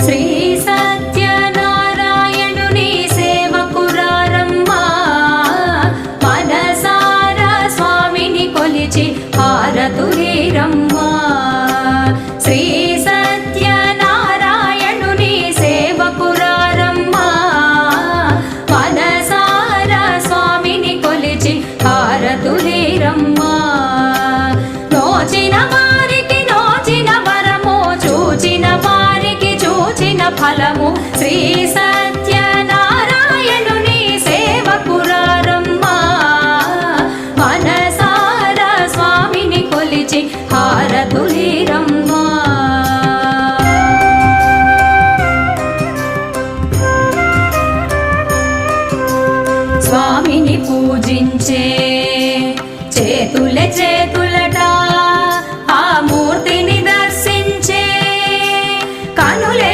శ్రీ సత్యనారాయణుని సేవకురారమ్మా మనసారా స్వామిని కొలిచి హారతులేరమ్మా శ్రీ సత్యనారాయణుని సేవకురారమ్మా మనసారా స్వామిని కొలిచి హారతులేరమ్మా నోచిన వారికి నోచిన వరము చూచిన వారికి చూచిన ఫలము శ్రీ